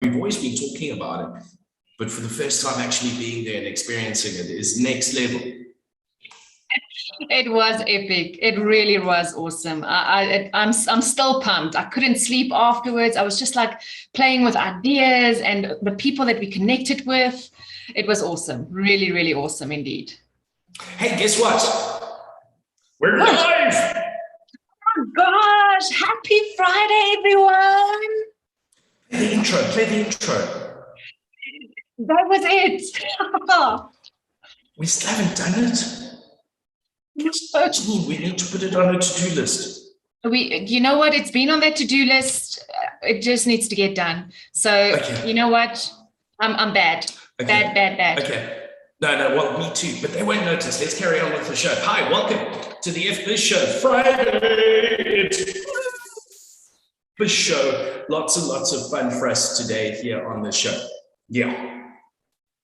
we've always been talking about it, but for the first time actually being there and experiencing it is next level. It was epic. It really was awesome. I'm still pumped. I couldn't sleep afterwards. I was just like playing with ideas and the people that we connected with. It was awesome. Really, really awesome indeed. Hey, guess what? We're live! Oh gosh, happy Friday, everyone. Play the intro. That was it. We still haven't done it. Janine, we need to put it on a to-do list. You know what? It's been on that to-do list. It just needs to get done. So okay. You know what? I'm bad. Okay. Bad. Okay. No, well, me too. But they won't notice. Let's carry on with the show. Hi, welcome to the FBiz show. Friday. It's FBiz show. Lots and lots of fun for us today here on the show. Yeah.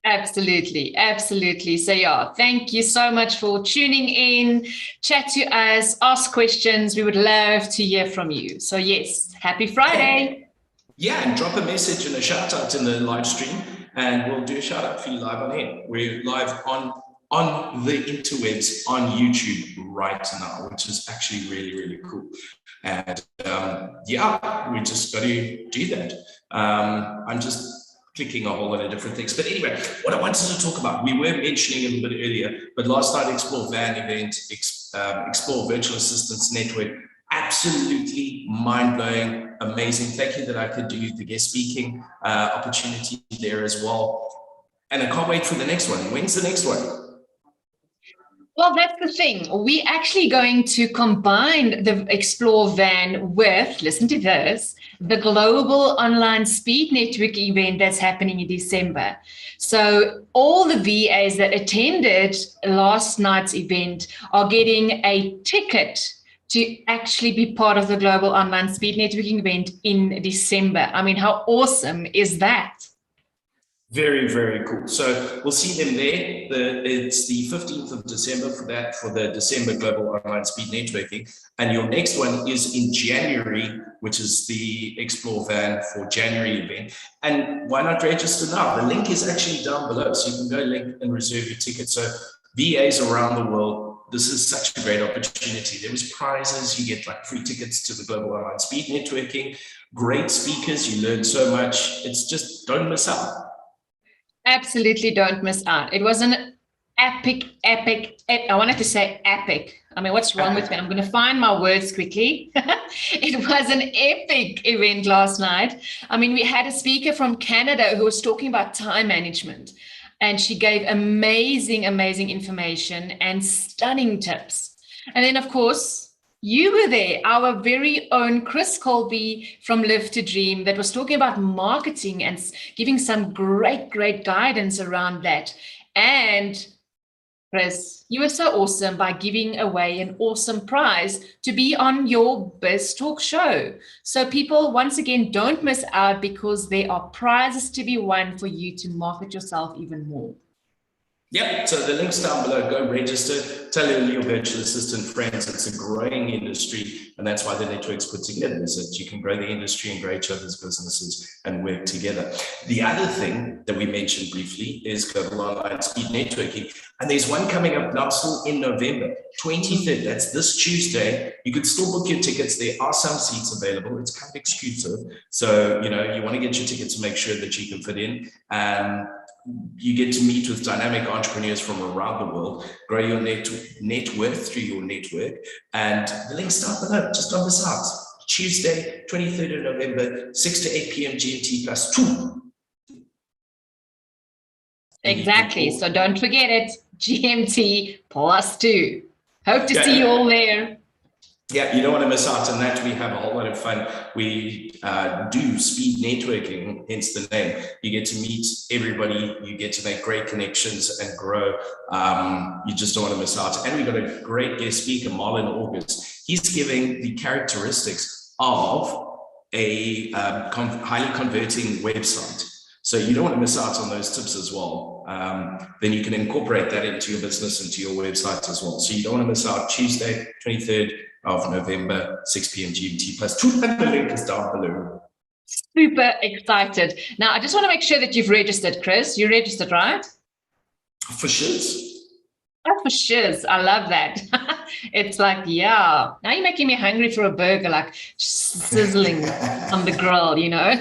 Absolutely. So yeah, thank you so much for tuning in, chat to us, ask questions. We would love to hear from you. So yes, happy Friday. Yeah, and drop a message and a shout out in the live stream and we'll do a shout out for you live on air. We're live on the interwebs on YouTube right now, which is actually really, really cool. And yeah, we just got to do that. I'm just clicking a whole lot of different things. But anyway, what I wanted to talk about, we were mentioning a little bit earlier, but last night Explore Van event, Explore Virtual Assistants Network, absolutely mind-blowing, amazing. Thank you that I could do the guest speaking opportunity there as well. And I can't wait for the next one. When's the next one? Well, that's the thing. We're actually going to combine the Explore Van with, listen to this, the Global Online Speed Network event that's happening in December. So all the VAs that attended last night's event are getting a ticket to actually be part of the Global Online Speed Networking event in December. I mean, how awesome is that? Very, very cool. So we'll see them there. It's the 15th of December for the December Global Online Speed Networking. And your next one is in January, which is the Explore Van for January event. And why not register now? The link is actually down below. So you can go link and reserve your ticket. So VAs around the world, this is such a great opportunity. There was prizes. You get like free tickets to the Global Online Speed Networking. Great speakers. You learn so much. It's just, don't miss out. Absolutely don't miss out. It was an epic. I wanted to say epic. I mean, what's wrong with me? I'm going to find my words quickly. It was an epic event last night. I mean, we had a speaker from Canada who was talking about time management, and she gave amazing information and stunning tips. And then, of course, you were there, our very own Chris Kolbe from Live to Dream, that was talking about marketing and giving some great guidance around that. And Chris, you were so awesome by giving away an awesome prize to be on your Biz Talk show. So people, once again, don't miss out because there are prizes to be won for you to market yourself even more. Yep, so the link's down below. Go register, tell your virtual assistant friends. It's a growing industry, and that's why the network's put together, is that you can grow the industry and grow each other's businesses and work together. The other thing that we mentioned briefly is Global Online Speed Networking, and there's one coming up now still in November, 23rd. That's this Tuesday. You could still book your tickets. There are some seats available. It's kind of exclusive. So, you want to get your tickets to make sure that you can fit in. You get to meet with dynamic entrepreneurs from around the world, grow your net worth through your network. And the link's down below, just on this out. Tuesday, 23rd of November, 6 to 8 p.m. GMT plus 2. Exactly. So don't forget it, GMT plus 2. Hope to see you all there. Yeah, you don't want to miss out on that. We have a whole lot of fun. We do speed networking, hence the name. You get to meet everybody. You get to make great connections and grow. You just don't want to miss out. And we've got a great guest speaker, Marlon August. He's giving the characteristics of a highly converting website. So you don't want to miss out on those tips as well. Then you can incorporate that into your business, into your website as well. So you don't want to miss out. Tuesday, 23rd of November, 6 p.m. GMT plus 2, and the link is down below. Super excited. Now, I just want to make sure that you've registered, Chris. You registered, right? For shiz. Oh, for shiz. I love that. It's like, yeah. Now you're making me hungry for a burger, like sizzling on the grill, you know?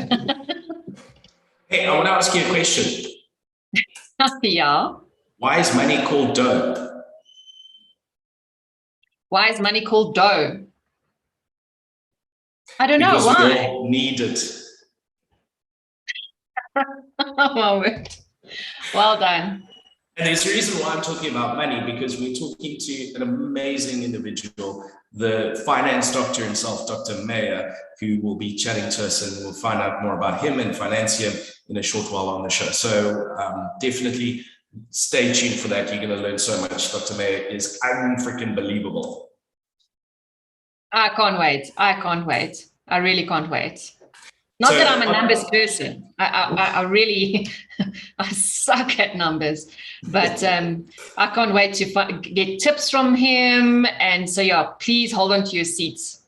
Hey, I want to ask you a question. Yeah. Why is money called dough? Why is money called dough? I don't know Because why. we all need it. Well done. And there's a reason why I'm talking about money, because we're talking to an amazing individual, the finance doctor himself, Dr. MEIYA, who will be chatting to us, and we'll find out more about him and Financium in a short while on the show. So definitely stay tuned for that. You're going to learn so much. Dr. MEIYA is unfreaking believable. I can't wait. I can't wait. I really can't wait. Not that I'm a numbers person. I really, I suck at numbers, but I can't wait to get tips from him. And so, yeah, please hold on to your seats.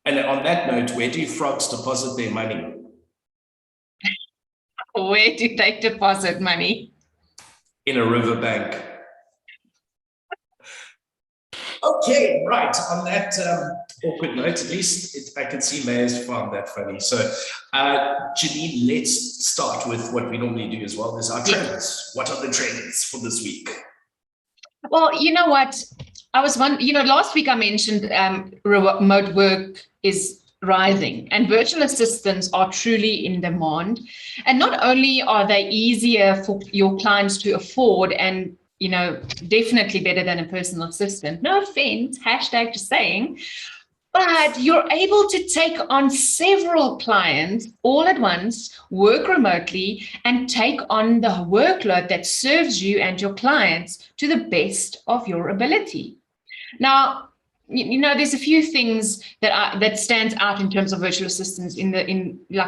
And on that note, where do frogs deposit their money? Where do they deposit money? In a riverbank. Okay, right. On that awkward note, at least I can see Mayor's found that funny. So, Janine, let's start with what we normally do as well. There's our trends. What are the trends for this week? Well, you know what? Last week I mentioned remote work is rising and virtual assistants are truly in demand. And not only are they easier for your clients to afford and definitely better than a personal assistant. No offense, hashtag just saying. But you're able to take on several clients all at once, work remotely, and take on the workload that serves you and your clients to the best of your ability. Now, there's a few things that stands out in terms of virtual assistants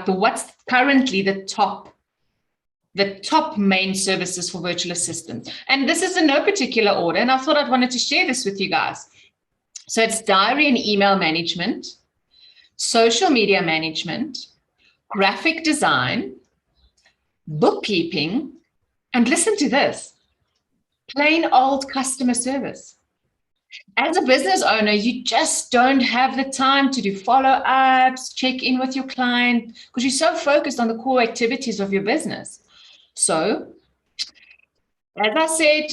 what's currently the top main services for virtual assistants. And this is in no particular order. And I thought I wanted to share this with you guys. So it's diary and email management, social media management, graphic design, bookkeeping, and listen to this, plain old customer service. As a business owner, you just don't have the time to do follow-ups, check in with your client, because you're so focused on the core activities of your business. So, as I said,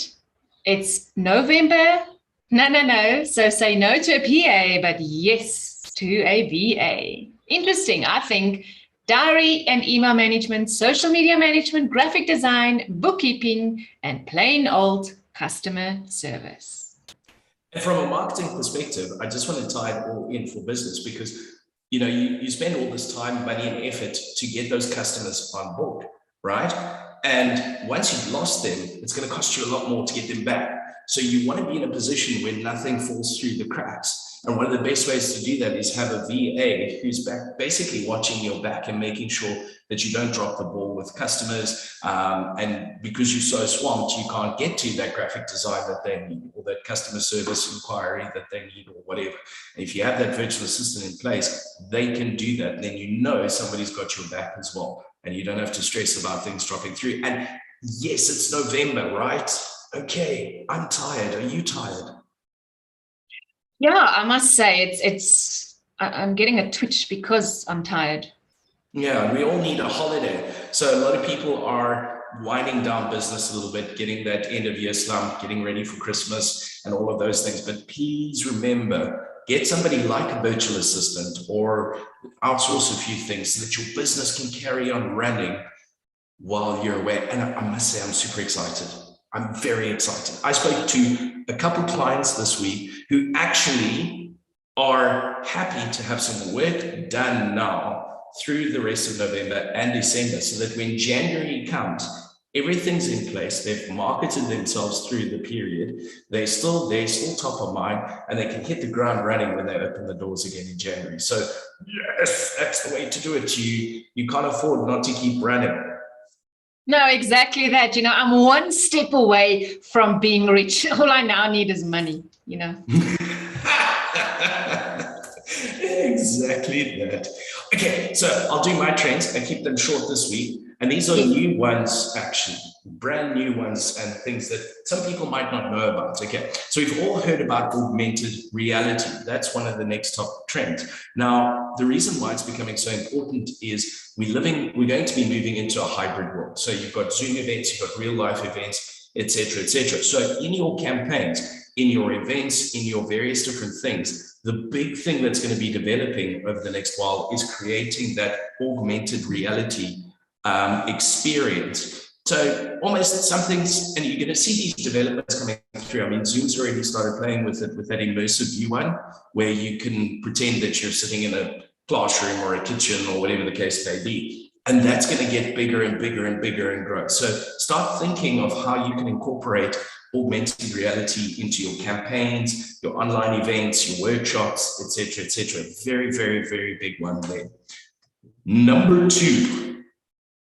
it's November. No. So say no to a PA, but yes to a VA. Interesting. I think diary and email management, social media management, graphic design, bookkeeping, and plain old customer service. And from a marketing perspective, I just want to tie it all in for business, because you spend all this time, money, and effort to get those customers on board, right? And once you've lost them, it's going to cost you a lot more to get them back. So you want to be in a position where nothing falls through the cracks. And one of the best ways to do that is have a VA who's basically watching your back and making sure that you don't drop the ball with customers. And because you're so swamped, you can't get to that graphic design that they need, or that customer service inquiry that they need, or whatever. And if you have that virtual assistant in place, they can do that. And then somebody's got your back as well. And you don't have to stress about things dropping through. And yes, it's November, right? Okay, I'm tired. Are you tired? Yeah, I must say I'm getting a twitch because I'm tired. Yeah, we all need a holiday. So a lot of people are winding down business a little bit, getting that end of year slump, getting ready for Christmas and all of those things. But please remember, get somebody like a virtual assistant or outsource a few things so that your business can carry on running while you're away. And I must say, I'm super excited. I'm very excited. I spoke to a couple clients this week who actually are happy to have some work done now through the rest of November and December, so that when January comes, everything's in place. They've marketed themselves through the period. They're still top of mind, and they can hit the ground running when they open the doors again in January. So yes, that's the way to do it. You can't afford not to keep running. No, exactly that. I'm one step away from being rich. All I now need is money, Exactly that. Okay, so I'll do my trends and keep them short this week. And these are new ones, actually, brand new ones, and things that some people might not know about. Okay, so we've all heard about augmented reality. That's one of the next top trends. Now, the reason why it's becoming so important is we're going to be moving into a hybrid world. So you've got Zoom events, you've got real life events, etc., etc. So in your campaigns, in your events, in your various different things, the big thing that's going to be developing over the next while is creating that augmented reality experience. So almost some things, and you're going to see these developments coming through. I mean, Zoom's already started playing with it, with that immersive view one, where you can pretend that you're sitting in a classroom or a kitchen or whatever the case may be. And that's going to get bigger and bigger and bigger and grow. So start thinking of how you can incorporate augmented reality into your campaigns, your online events, your workshops, etc., etc. Very, very, very big one there. Number 2,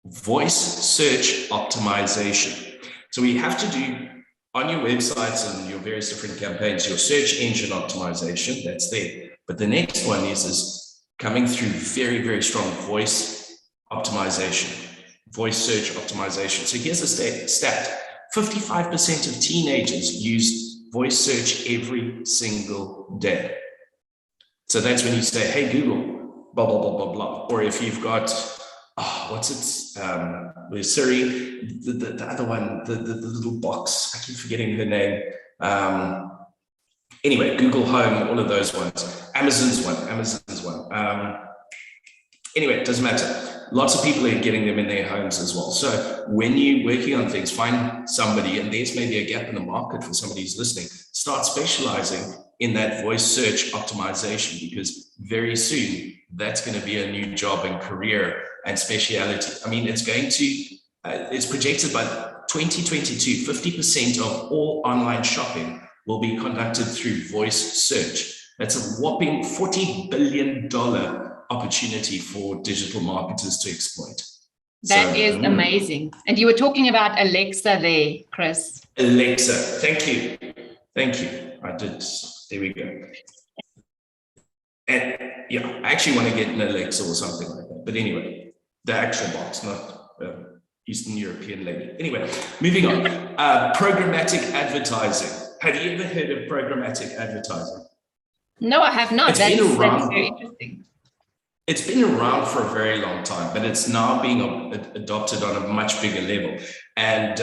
voice search optimization. So we have to do on your websites and your various different campaigns, your search engine optimization, that's there. But the next one is coming through very, very strong voice optimization, voice search optimization. So here's a stat. 55% of teenagers use voice search every single day. So that's when you say, hey, Google, blah, blah, blah, blah, blah. Or if you've got, what's it, with Siri, the other one, the little box, I keep forgetting her name. Anyway, Google Home, all of those ones. Amazon's one. Anyway, it doesn't matter. Lots of people are getting them in their homes as well. So when you're working on things, find somebody, and there's maybe a gap in the market for somebody who's listening, start specializing in that voice search optimization, because very soon that's going to be a new job and career and speciality. I mean, it's going to, it's projected by 2022, 50% of all online shopping will be conducted through voice search. That's a whopping $40 billion opportunity for digital marketers to exploit. That is amazing. And you were talking about Alexa there, Chris. Alexa, thank you. Thank you. I did. There we go. And yeah, I actually want to get an Alexa or something like that. But anyway, the actual box, not Eastern European lady. Anyway, moving on. Programmatic advertising. Have you ever heard of programmatic advertising? No, I have not. That's very interesting. It's been around for a very long time, but it's now being adopted on a much bigger level. And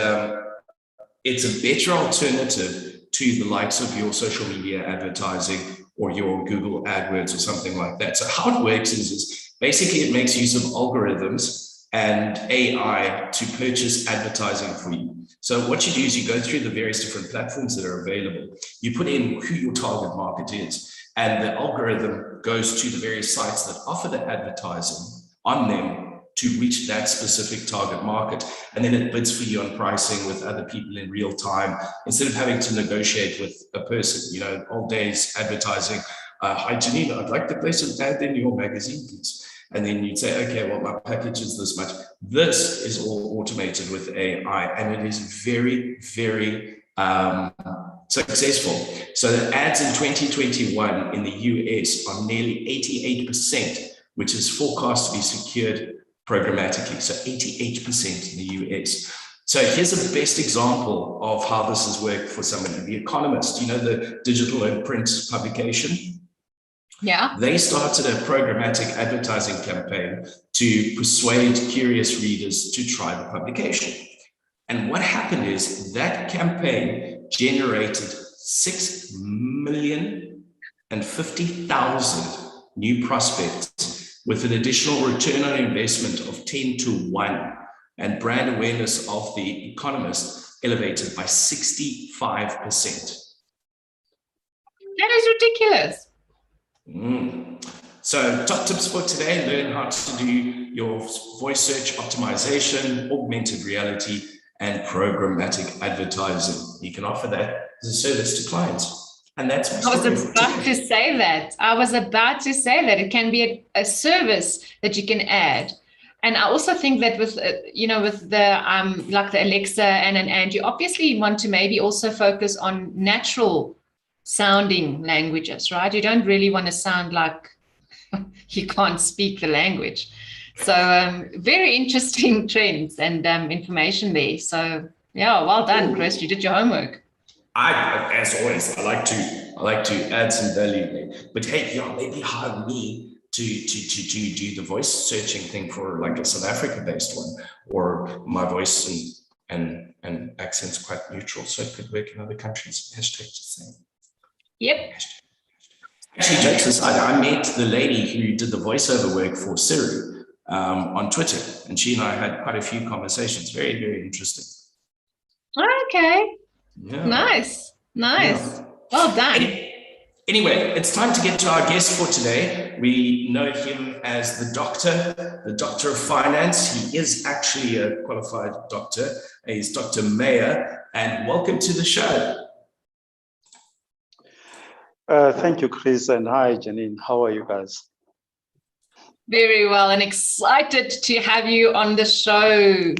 it's a better alternative to the likes of your social media advertising or your Google AdWords or something like that. So how it works is basically it makes use of algorithms and AI to purchase advertising for you. So what you do is you go through the various different platforms that are available. You put in who your target market is, and the algorithm goes to the various sites that offer the advertising on them to reach that specific target market. And then it bids for you on pricing with other people in real time, instead of having to negotiate with a person. You know, old days advertising, hi Janine, I'd like to place an ad in your magazine, please. And then you'd say, okay, well, my package is this much. This is all automated with AI, and it is very, very successful. So the ads in 2021 in the US are nearly 88%, which is forecast to be secured programmatically. So 88% in the US. So here's the best example of how this has worked for somebody. The Economist, you know, the digital and print publication. Yeah. They started a programmatic advertising campaign to persuade curious readers to try the publication. And what happened is that campaign generated 6,050,000 new prospects with an additional return on investment of 10 to 1, and brand awareness of the Economist elevated by 65%. That is ridiculous. So top tips for today: learn how to do your voice search optimization, augmented reality, and programmatic advertising. You can offer that as a service to clients. And that's my story. I was about to say that. It can be a service that you can add. And I also think that with, with the, like the Alexa and you obviously want to maybe also focus on natural sounding languages, right? You don't really want to sound like, you can't speak the language. So very interesting trends and information there. So yeah, well done, Chris. You did your homework. As always, I like to add some value there. But hey, yeah, maybe hire me to do the voice searching thing for like a South Africa-based one, or my voice and accent's quite neutral, so it could work in other countries. Hashtag just saying. Yep. Actually, jokes aside, I met the lady who did the voiceover work for Siri on Twitter, and she and I had quite a few conversations. Very, very interesting. Okay. Yeah. Nice. Yeah. Well done. Anyway, it's time to get to our guest for today. We know him as the doctor of finance. He is actually a qualified doctor. He's Dr. MEIYA, and welcome to the show. Thank you, Chris, and hi, Janine. How are you guys? Very well, and excited to have you on the show.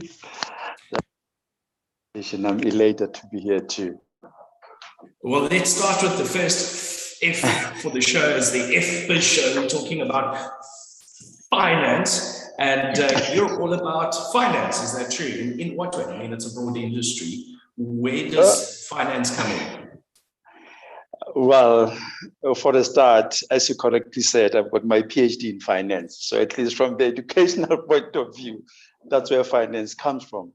I'm elated to be here too. Well, let's start with the first F for the show, is the FBiz show. We're talking about finance, and you're all about finance. Is that true? In what way? I mean, it's a broad industry. Where does finance come in? Well, for the start, as you correctly said, I've got my PhD in finance. So at least from the educational point of view, that's where finance comes from.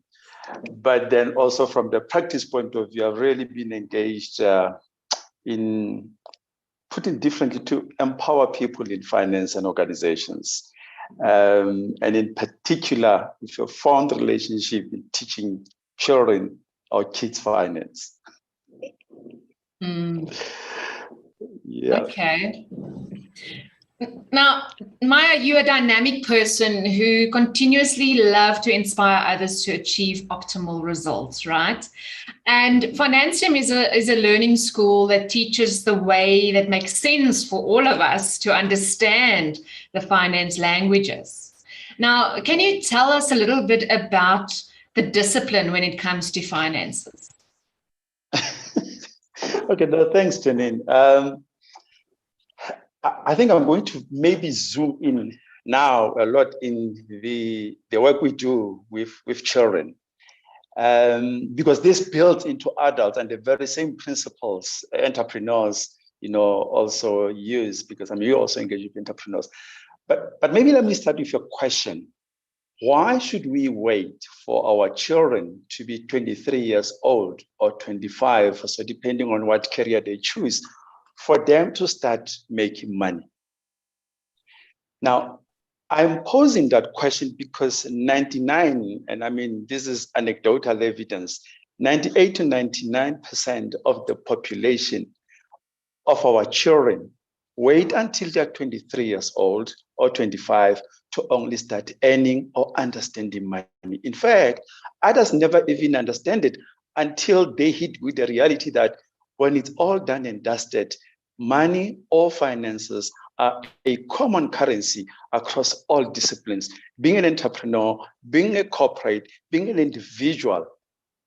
But then also from the practice point of view, I've really been engaged in putting differently to empower people in finance and organizations. And in particular, with a fond relationship in teaching children or kids finance. Yeah. Okay. Now, MEIYA, you're a dynamic person who continuously love to inspire others to achieve optimal results, right? And Financium is a learning school that teaches the way that makes sense for all of us to understand the finance languages. Now, can you tell us a little bit about the discipline when it comes to finances? Okay, no, thanks, Janine. I think I'm going to maybe zoom in now a lot in the work we do with children, because this builds into adults, and the very same principles entrepreneurs, also use, because you also engage with entrepreneurs. But maybe let me start with your question. Why should we wait for our children to be 23 years old or 25, so depending on what career they choose, for them to start making money? Now, I'm posing that question because 99, and I mean, this is anecdotal evidence, 98 to 99% of the population of our children wait until they're 23 years old or 25 to only start earning or understanding money. In fact, others never even understand it until they hit with the reality that when it's all done and dusted, money or finances are a common currency across all disciplines. Being an entrepreneur, being a corporate, being an individual,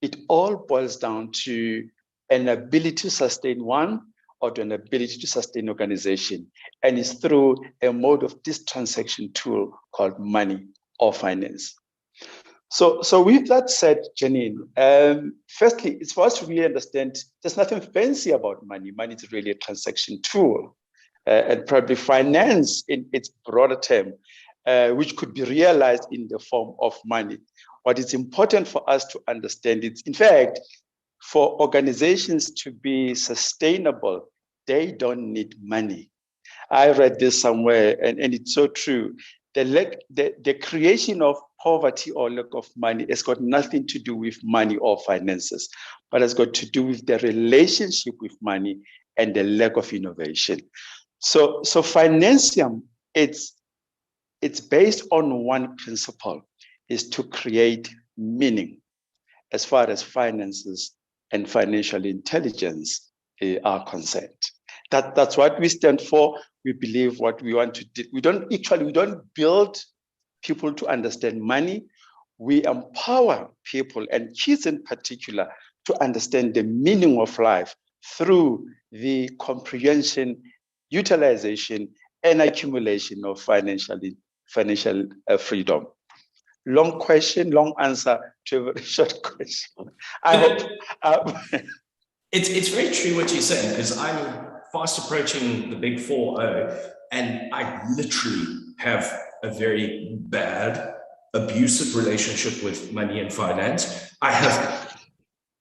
it all boils down to an ability to sustain one or to an ability to sustain organization. And it's through a mode of this transaction tool called money or finance. So with that said, Janine, firstly, it's for us to really understand there's nothing fancy about money. Money is really a transaction tool, and probably finance in its broader term, which could be realized in the form of money. What is important for us to understand is, in fact, for organizations to be sustainable, they don't need money. I read this somewhere, and it's so true. The creation of poverty or lack of money has got nothing to do with money or finances, but has got to do with the relationship with money and the lack of innovation. So Financium, it's based on one principle, is to create meaning as far as finances and financial intelligence are concerned. That's what we stand for. We believe what we want to do. We don't build people to understand money. We empower people, and kids in particular, to understand the meaning of life through the comprehension, utilization, and accumulation of financial freedom. Long question, long answer to a very short question. I hope. It's very true what you're saying, because I'm fast approaching the big 4-0, and I literally have a very bad, abusive relationship with money and finance. I have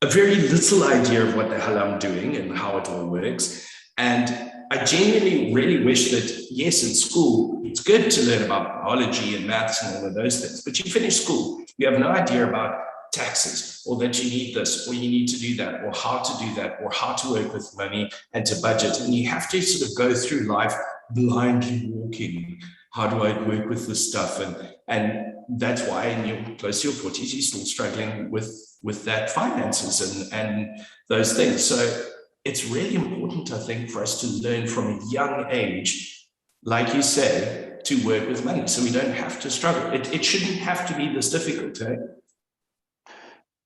a very little idea of what the hell I'm doing and how it all works. And I genuinely really wish that, yes, in school, it's good to learn about biology and maths and all of those things, but you finish school, you have no idea about taxes, or that you need this, or you need to do that, or how to do that, or how to work with money and to budget. And you have to sort of go through life blindly walking. How do I work with this stuff? And that's why in your close to your 40s, you're still struggling with that finances and those things. So it's really important, I think, for us to learn from a young age, like you say, to work with money, so we don't have to struggle. It shouldn't have to be this difficult, eh?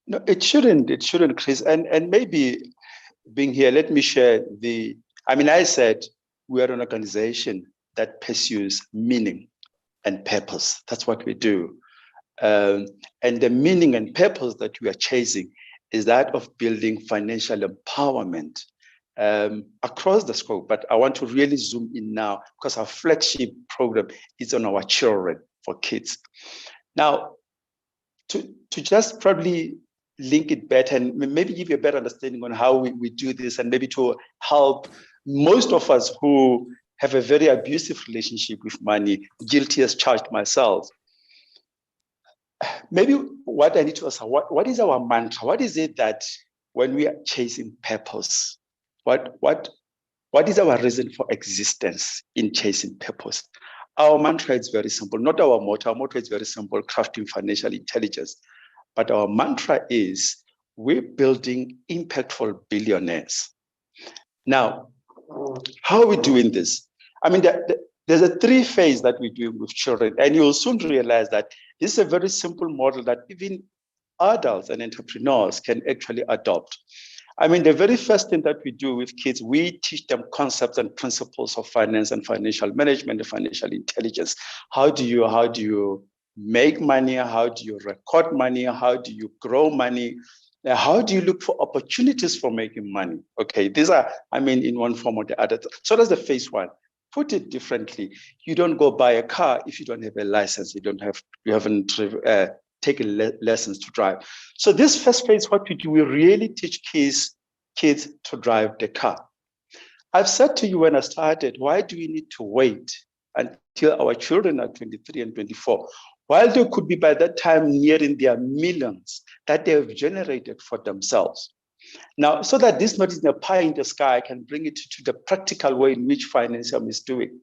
No, it shouldn't, Chris. And maybe being here, let me share I said we are an organization that pursues meaning and purpose. That's what we do. And the meaning and purpose that we are chasing is that of building financial empowerment across the scope. But I want to really zoom in now, because our flagship program is on our children, for kids. Now, to just probably link it better and maybe give you a better understanding on how we do this, and maybe to help most of us who have a very abusive relationship with money, guilty as charged myself. Maybe what I need to ask, what is our mantra? What is it that when we are chasing purpose, what is our reason for existence in chasing purpose? Our mantra is very simple, not our motto. Our motto is very simple, crafting financial intelligence. But our mantra is, we're building impactful billionaires. Now, how are we doing this? I mean, there's a 3-phase that we do with children, and you'll soon realize that this is a very simple model that even adults and entrepreneurs can actually adopt. I mean, the very first thing that we do with kids, we teach them concepts and principles of finance and financial management and financial intelligence. How do you make money? How do you record money? How do you grow money? How do you look for opportunities for making money? Okay, these are, in one form or the other. So that's the phase 1. Put it differently, you don't go buy a car if you don't have a license. You haven't taken lessons to drive. So this first phase, what we do, we really teach kids to drive the car. I've said to you when I started, why do we need to wait until our children are 23 and 24? While they could be by that time nearing their millions that they have generated for themselves. Now, so that this not is a pie in the sky, I can bring it to the practical way in which financial is doing.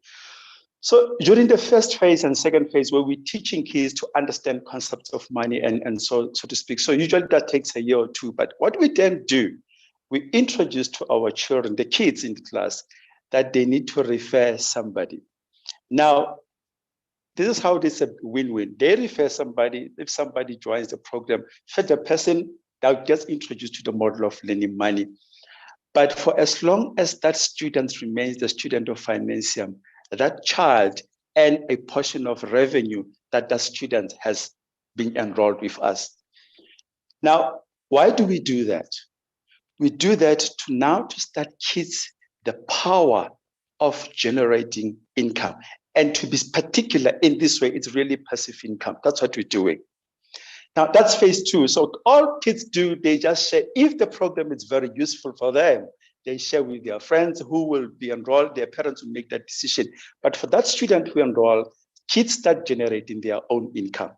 So during the first phase and second phase, where we're teaching kids to understand concepts of money and so to speak. So usually that takes a year or 2. But what we then do, we introduce to our children, the kids in the class, that they need to refer somebody. Now, this is how this is a win-win. They refer somebody. If somebody joins the program, for the person, they'll get introduced to the model of lending money. But for as long as that student remains the student of Financium, that child and a portion of revenue that student has been enrolled with us. Now, why do we do that? We do that to start kids the power of generating income. And to be particular in this way, it's really passive income. That's what we're doing. Now, that's phase 2. So all kids do, they just share. If the program is very useful for them, they share with their friends who will be enrolled. Their parents will make that decision. But for that student who enroll, kids start generating their own income.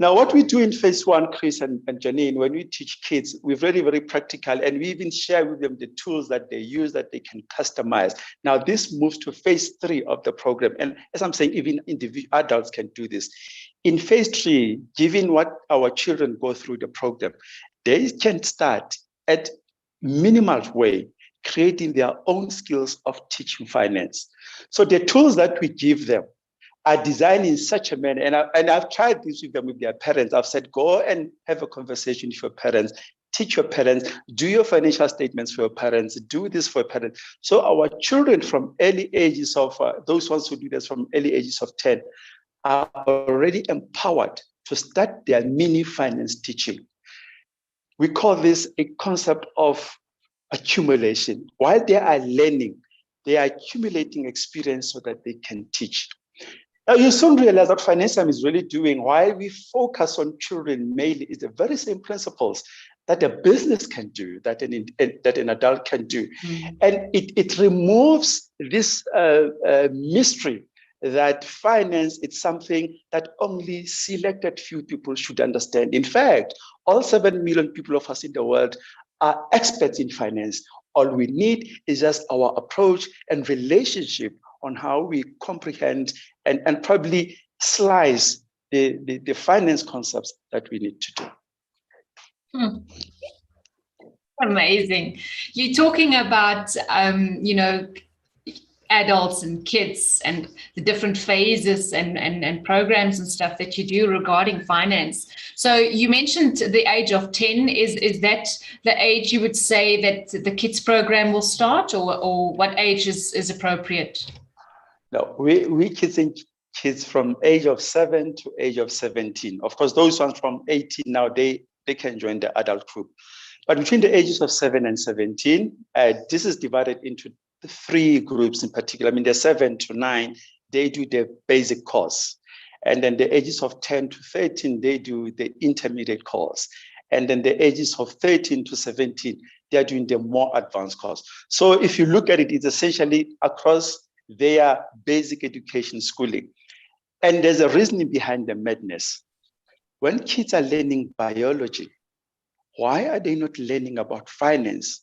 Now, what we do in phase 1, Chris and Janine, when we teach kids, we're very, very practical, and we even share with them the tools that they use that they can customize. Now, this moves to phase 3 of the program. And as I'm saying, even individual adults can do this. In phase 3, given what our children go through the program, they can start at minimal way, creating their own skills of teaching finance. So the tools that we give them are designed in such a manner, and I've tried this with them with their parents. I've said, go and have a conversation with your parents. teach your parents, do your financial statements for your parents, do this for your parents. So our children from early ages of, those ones who do this from early ages of 10, are already empowered to start their mini finance teaching. We call this a concept of accumulation. While they are learning, they are accumulating experience so that they can teach. Now, you soon realize what Financium is really doing, while we focus on children mainly, is the very same principles that a business can do, that an adult can do. And it removes this mystery that finance is something that only selected few people should understand. In fact, all 7 million people of us in the world are experts in finance. All we need is just our approach and relationship on how we comprehend and probably slice the finance concepts that we need to do. Amazing. You're talking about, adults and kids and the different phases and programs and stuff that you do regarding finance. So you mentioned the age of 10. Is that the age you would say that the kids program will start, or what age is appropriate? No, we kids from age of 7 to age of 17. Of course, those ones from 18 now, they can join the adult group. But between the ages of 7 and 17, this is divided into 3 groups in particular. I mean, the 7 to 9, they do the basic course. And then the ages of 10 to 13, they do the intermediate course. And then the ages of 13 to 17, they are doing the more advanced course. So if you look at it, it's essentially across their basic education schooling. And there's a reasoning behind the madness. When kids are learning biology, why are they not learning about finance?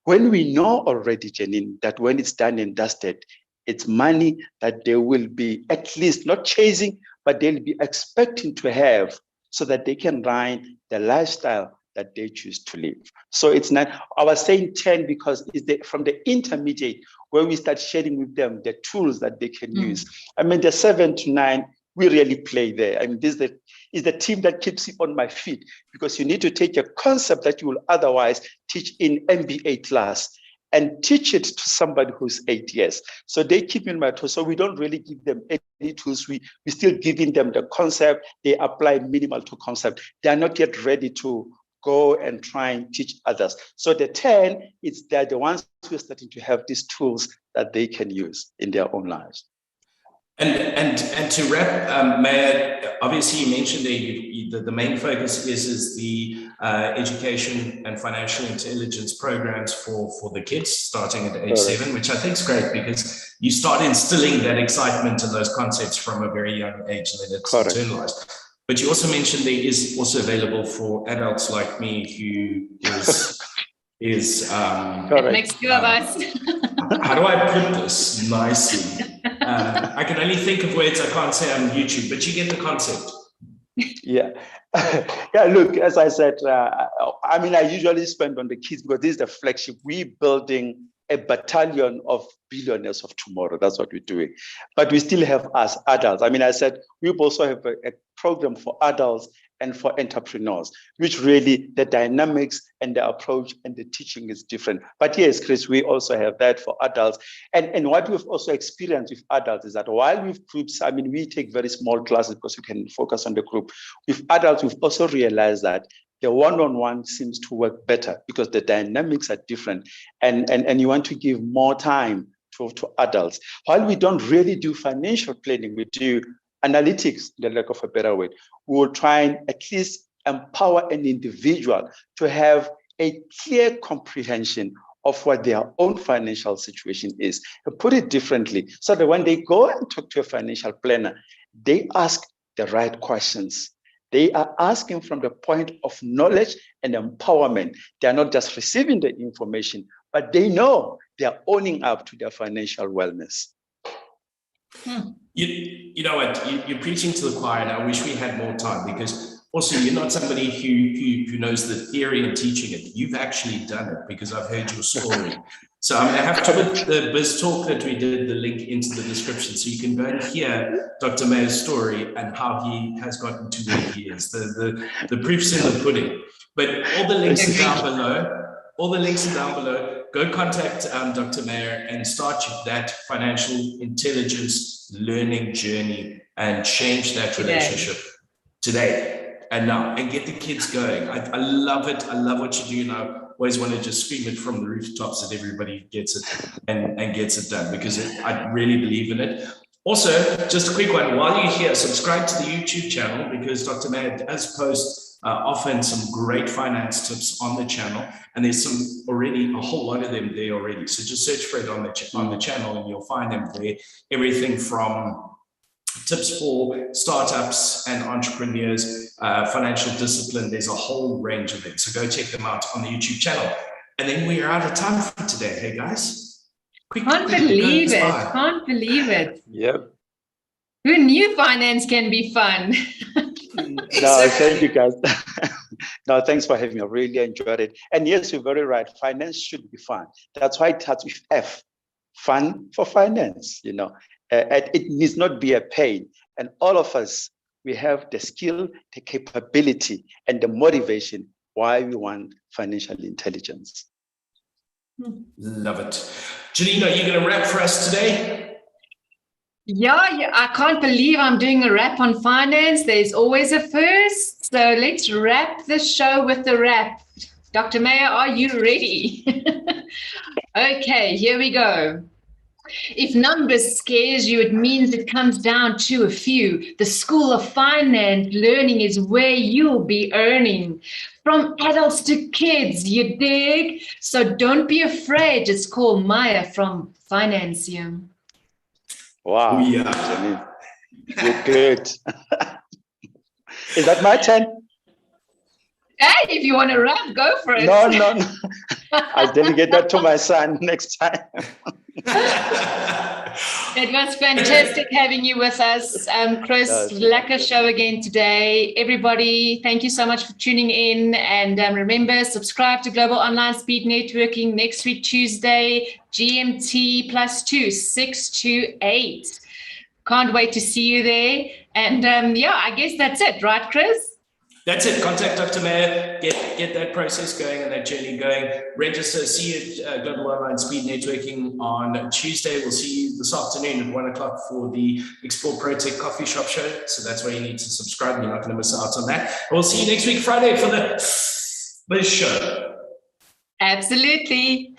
When we know already, Janine, that when it's done and dusted, it's money that they will be at least not chasing, but they'll be expecting to have so that they can run the lifestyle that they choose to live. So it's not, I was saying 10 because it's from the intermediate where we start sharing with them the tools that they can use. I mean, the 7 to 9, we really play there. I mean, this is the team that keeps me on my feet, because you need to take a concept that you will otherwise teach in MBA class and teach it to somebody who's 8 years. So they keep me in my toes. So we don't really give them any tools. We still giving them the concept. They apply minimal to concept. They are not yet ready to go and try and teach others. So the 10, they're the ones who are starting to have these tools that they can use in their own lives. And to wrap, MEIYA, obviously you mentioned the main focus is the education and financial intelligence programs for the kids starting at age 7, which I think is great because you start instilling that excitement and those concepts from a very young age, and then it's internalized. But you also mentioned there is also available for adults like me who is it makes 2 of us. How do I put this nicely? I can only think of words I can't say on YouTube, but you get the concept. Yeah. Yeah, look, as I said, I mean, I usually spend on the kids because this is the flagship. We're building a battalion of billionaires of tomorrow. That's what we're doing. But we still have us adults. I mean, I said we also have a program for adults and for entrepreneurs, which really the dynamics and the approach and the teaching is different. But yes, Chris, we also have that for adults. And what we've also experienced with adults is that while with groups, I mean, we take very small classes because we can focus on the group. With adults, we've also realized that the one-on-one seems to work better because the dynamics are different. And you want to give more time to adults. While we don't really do financial planning, we do analytics, the lack of a better word. We will try and at least empower an individual to have a clear comprehension of what their own financial situation is. And put it differently, so that when they go and talk to a financial planner, they ask the right questions. They are asking from the point of knowledge and empowerment. They are not just receiving the information, but they know they are owning up to their financial wellness. You know what, you're preaching to the choir, and I wish we had more time, because also you're not somebody who knows the theory and teaching it. You've actually done it, because I've heard your story. So I'm going to have to put the Biz Talk that we did, the link into the description, so you can go and hear Dr. MEIYA's story and how he has gotten to where he is. The proof's in the pudding. But all the links are down below. All the links are down below. Go contact Dr. MEIYA and start that financial intelligence learning journey and change that relationship today and now, and get the kids going. I love it. I love what you do now. Always want to just scream it from the rooftops that everybody gets it and gets it done, because I really believe in it. Also, just a quick one, while you're here, subscribe to the YouTube channel, because Dr. MEIYA does post often some great finance tips on the channel, and there's a whole lot of them there already. So just search for it on the channel and you'll find them there. Everything from tips for startups and entrepreneurs, financial discipline, there's a whole range of them. So go check them out on the YouTube channel. And then we are out of time for today. Hey guys. Can't believe it. Yep. Who knew finance can be fun? No, thank you guys. No, thanks for having me. I really enjoyed it. And yes, you're very right. Finance should be fun. That's why it starts with F. Fun for finance, you know. It needs not be a pain. And all of us, we have the skill, the capability, and the motivation why we want financial intelligence. Love it. Janine, are you going to wrap for us today? Yeah, I can't believe I'm doing a wrap on finance. There's always a first. So let's wrap the show with the wrap. Dr. MEIYA, are you ready? Okay, here we go. If numbers scares you, it means it comes down to a few. The School of Finance learning is where you'll be earning. From adults to kids, you dig? So don't be afraid. It's called MEIYA from Financium. Wow. Yeah. Janine, you're good. Is that my turn? Hey, if you want to rap, go for it. No. I'll delegate that to my son next time. It was fantastic having you with us, Chris. Lekker show again today. Everybody, thank you so much for tuning in. And remember, subscribe to Global Online Speed Networking next week, Tuesday, GMT +2, 6 to 8. Can't wait to see you there. And yeah, I guess that's it, right, Chris? That's it. Contact Dr. MEIYA, get that process going and that journey going. Register, see you at Global Online Speed Networking on Tuesday. We'll see you this afternoon at 1 o'clock for the Explore ProTech Coffee Shop Show. So that's where you need to subscribe. You're not going to miss out on that. And we'll see you next week, Friday, for the FBiz show. Absolutely.